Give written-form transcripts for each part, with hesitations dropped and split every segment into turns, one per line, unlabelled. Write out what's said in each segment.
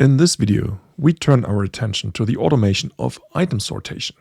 In this video, we turn our attention to the automation of item sortation.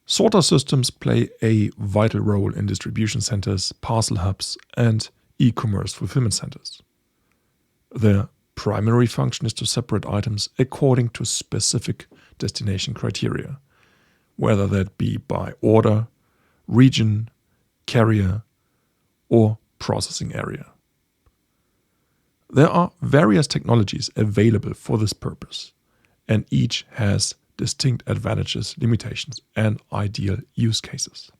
Sorter systems play a vital role in distribution centers, parcel hubs, and e-commerce fulfillment centers. Their primary function is to separate items according to specific destination criteria, whether that be by order, region, carrier, or processing area. There are various technologies available for this purpose, and each has distinct advantages, limitations, and ideal use cases.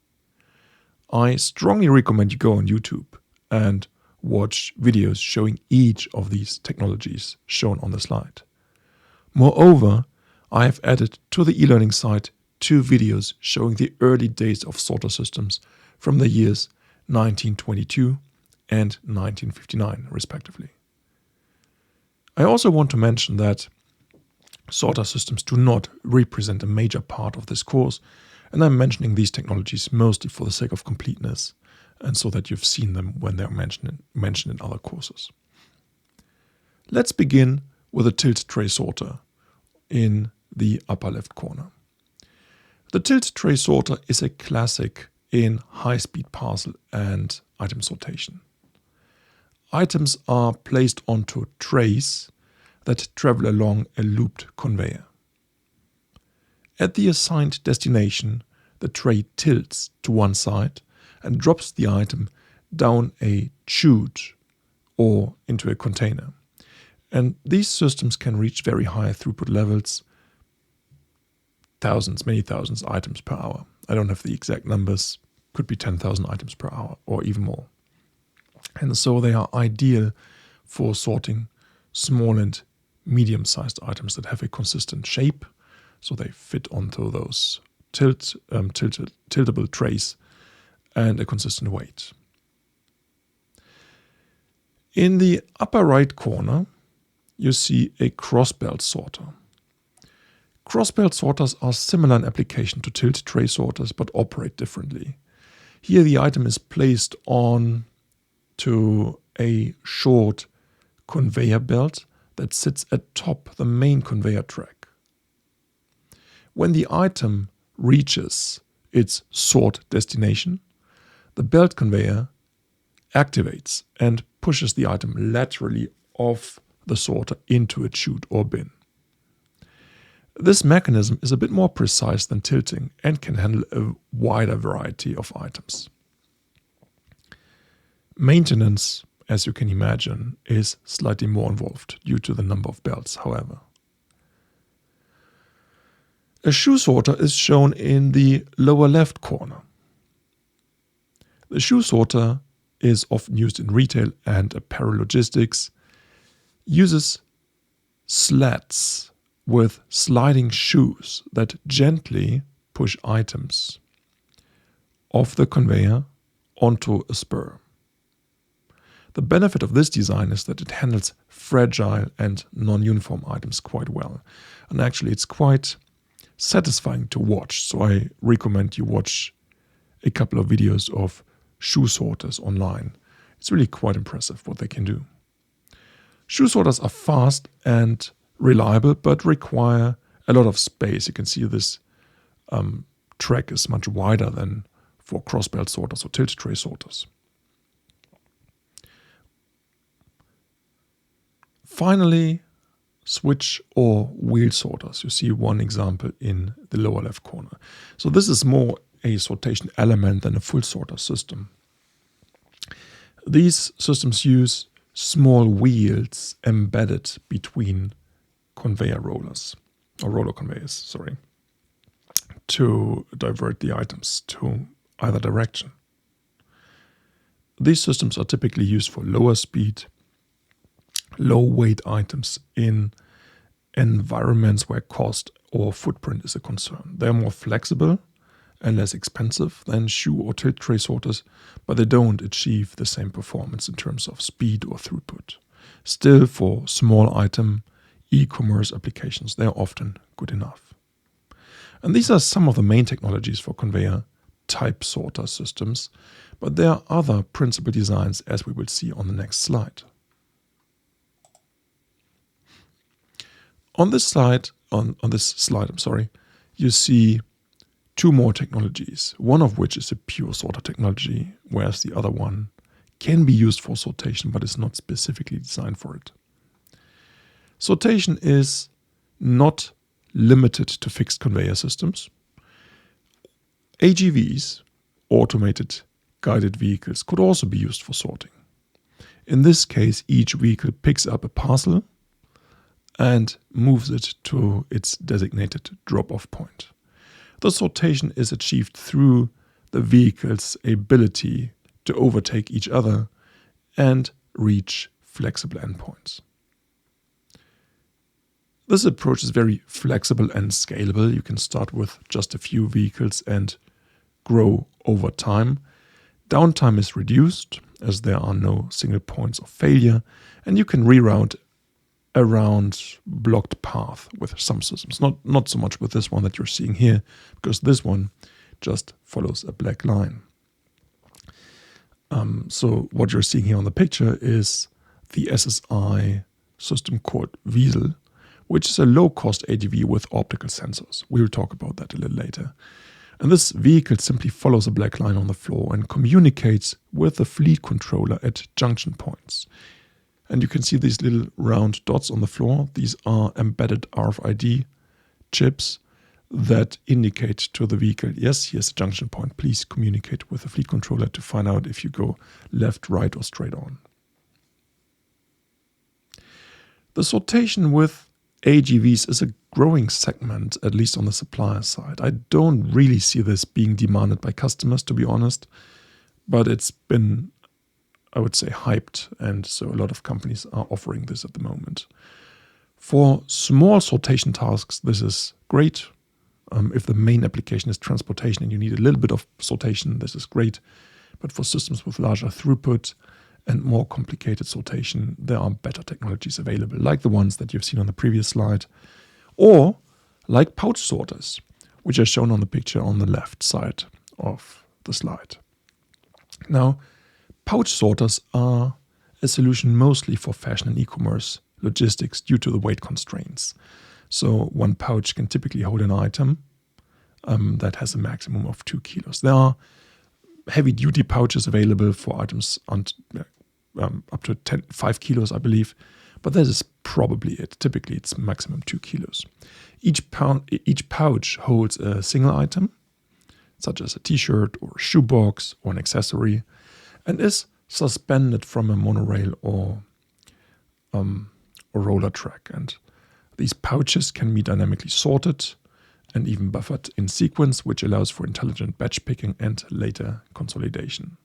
I strongly recommend you go on YouTube and watch videos showing each of these technologies shown on the slide. Moreover, I have added to the e-learning site 2 videos showing the early days of sorter systems from the years 1922 and 1959, respectively. I also want to mention that sorter systems do not represent a major part of this course, and I'm mentioning these technologies mostly for the sake of completeness and so that you've seen them when they're mentioned in other courses. Let's begin with a tilt tray sorter in the upper left corner. The tilt tray sorter is a classic in high-speed parcel and item sortation. Items are placed onto trays that travel along a looped conveyor. At the assigned destination, the tray tilts to one side and drops the item down a chute or into a container. And these systems can reach very high throughput levels, many thousands items per hour. I don't have the exact numbers, could be 10,000 items per hour or even more. And so they are ideal for sorting small and medium-sized items that have a consistent shape, so they fit onto those tiltable trays and a consistent weight. In the upper right corner, you see a cross-belt sorter. Cross-belt sorters are similar in application to tilt tray sorters but operate differently. Here the item is placed on to a short conveyor belt that sits atop the main conveyor track. When the item reaches its sort destination, the belt conveyor activates and pushes the item laterally off the sorter into a chute or bin. This mechanism is a bit more precise than tilting and can handle a wider variety of items. Maintenance, as you can imagine, is slightly more involved due to the number of belts, however. A shoe sorter is shown in the lower left corner. The shoe sorter is often used in retail and apparel logistics, uses slats with sliding shoes that gently push items off the conveyor onto a spur. The benefit of this design is that it handles fragile and non-uniform items quite well. And actually it's quite satisfying to watch, so I recommend you watch a couple of videos of shoe sorters online. It's really quite impressive what they can do. Shoe sorters are fast and reliable but require a lot of space. You can see this track is much wider than for cross-belt sorters or tilt tray sorters. Finally, switch or wheel sorters. You see one example in the lower left corner. So this is more a sortation element than a full sorter system. These systems use small wheels embedded between conveyor rollers, or roller conveyors, to divert the items to either direction. These systems are typically used for lower speed, low weight items in environments where cost or footprint is a concern. They're more flexible and less expensive than shoe or tilt tray sorters, but they don't achieve the same performance in terms of speed or throughput. Still, for small item e-commerce applications, they are often good enough. And these are some of the main technologies for conveyor type sorter systems, but there are other principal designs as we will see on the next slide. On this slide, you see two more technologies, one of which is a pure sorter technology, whereas the other one can be used for sortation, but is not specifically designed for it. Sortation is not limited to fixed conveyor systems. AGVs, automated guided vehicles, could also be used for sorting. In this case, each vehicle picks up a parcel and moves it to its designated drop-off point. The sortation is achieved through the vehicle's ability to overtake each other and reach flexible endpoints. This approach is very flexible and scalable. You can start with just a few vehicles and grow over time. Downtime is reduced as there are no single points of failure, and you can reroute around blocked path with some systems. Not so much with this one that you're seeing here, because this one just follows a black line. So what you're seeing here on the picture is the SSI system called Wiesel, which is a low-cost AGV with optical sensors. We'll talk about that a little later. And this vehicle simply follows a black line on the floor and communicates with the fleet controller at junction points. And you can see these little round dots on the floor. These are embedded RFID chips that indicate to the vehicle, yes, here's a junction point. Please communicate with the fleet controller to find out if you go left, right, or straight on. The sortation with AGVs is a growing segment, at least on the supplier side. I don't really see this being demanded by customers, to be honest, but it's been, I would say, hyped, and so a lot of companies are offering this at the moment. For small sortation tasks, this is great. If the main application is transportation and you need a little bit of sortation, this is great. But for systems with larger throughput and more complicated sortation, there are better technologies available, like the ones that you've seen on the previous slide, or like pouch sorters, which are shown on the picture on the left side of the slide. Now, pouch sorters are a solution mostly for fashion and e-commerce logistics due to the weight constraints. So one pouch can typically hold an item that has a maximum of 2 kilos. There are heavy-duty pouches available for items up to 5 kilos, I believe, but that is probably it. Typically, it's maximum 2 kilos. Each pouch holds a single item, such as a t-shirt or a shoebox or an accessory, and is suspended from a monorail or roller track. And these pouches can be dynamically sorted and even buffered in sequence, which allows for intelligent batch picking and later consolidation.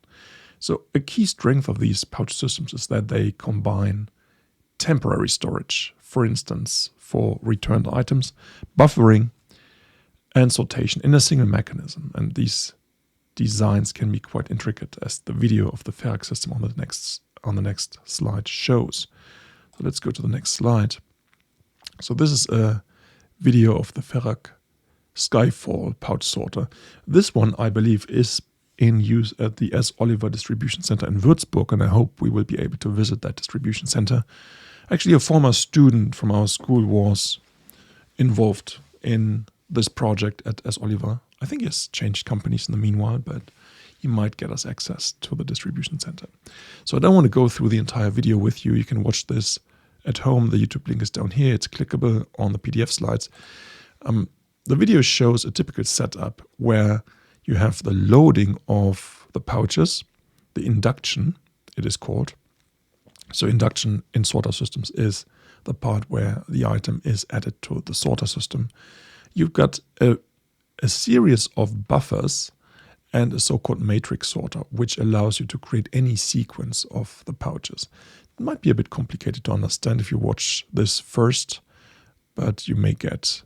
So a key strength of these pouch systems is that they combine temporary storage, for instance, for returned items, buffering, and sortation in a single mechanism. And these designs can be quite intricate, as the video of the Ferrac system on the next slide shows. So let's go to the next slide. So this is a video of the Ferrac Skyfall pouch sorter. This one, I believe, is in use at the S. Oliver Distribution Center in Würzburg, and I hope we will be able to visit that distribution center. Actually, a former student from our school was involved in this project at S. Oliver. I think he has changed companies in the meanwhile, but he might get us access to the distribution center. So I don't want to go through the entire video with you. You can watch this at home. The YouTube link is down here. It's clickable on the PDF slides. The video shows a typical setup where you have the loading of the pouches, the induction, it is called. So induction in sorter systems is the part where the item is added to the sorter system. You've got a series of buffers and a so-called matrix sorter, which allows you to create any sequence of the pouches. It might be a bit complicated to understand if you watch this first, but you may get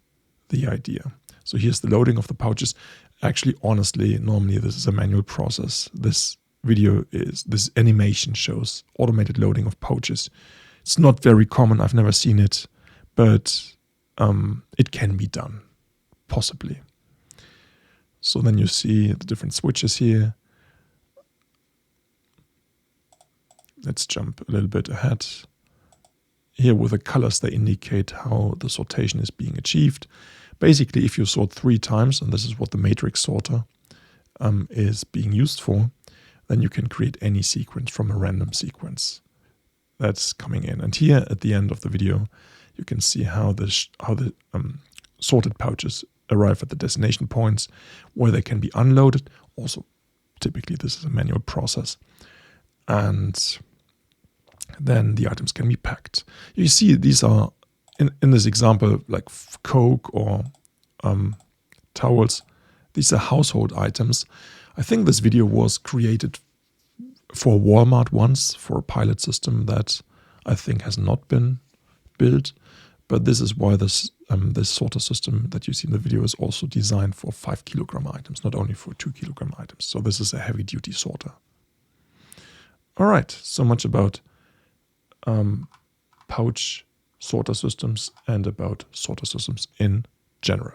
the idea. So here's the loading of the pouches. Actually, honestly, normally this is a manual process. This animation shows automated loading of pouches. It's not very common. I've never seen it, but it can be done, possibly. So then you see the different switches here. Let's jump a little bit ahead. here with the colors, they indicate how the sortation is being achieved. Basically, if you sort 3 times, and this is what the matrix sorter is being used for, then you can create any sequence from a random sequence that's coming in. And here at the end of the video, you can see how the sorted pouches arrive at the destination points where they can be unloaded. Also, typically this is a manual process. And then the items can be packed. You see these are, in this example, like Coke or towels. These are household items. I think this video was created for Walmart once, for a pilot system that I think has not been built. But this is why this sorter system that you see in the video is also designed for 5 kilogram items, not only for 2 kilogram items. So this is a heavy duty sorter. All right, so much about pouch sorter systems and about sorter systems in general.